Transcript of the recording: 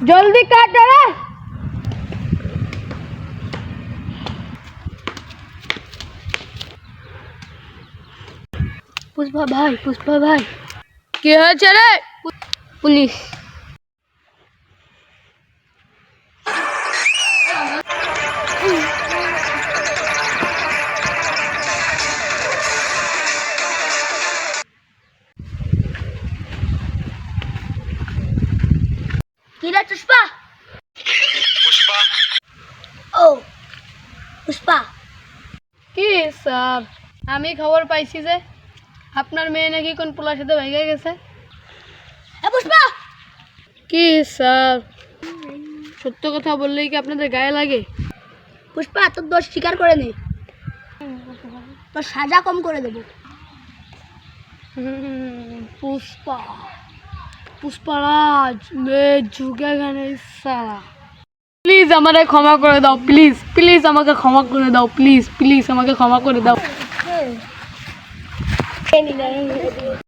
জলদি কাট রে। পুষ্পা ভাই কি হয়েছে রে? পুলিশ। কি রে পুষ্পা? ও পুষ্পা, কি স্যার আমি খবর পাইছি যে আপনার মেয়ে নাকি কোন পোলার সাথে ভেগে গেছে। পুষ্পা, কি স্যার সত্য কথা বললেই কি আপনাদের গায়ে লাগে? পুষ্পা তোর দোষ স্বীকার করে নে, তোর সাজা কম করে দেব। পুষ্পা, পুষ্পারাজ মে ঝুঁকেগা नहीं साला। প্লিজ আমাকে ক্ষমা করে দাও, প্লিজ প্লিজ আমাকে ক্ষমা করে দাও, প্লিজ প্লিজ আমাকে ক্ষমা করে দাও।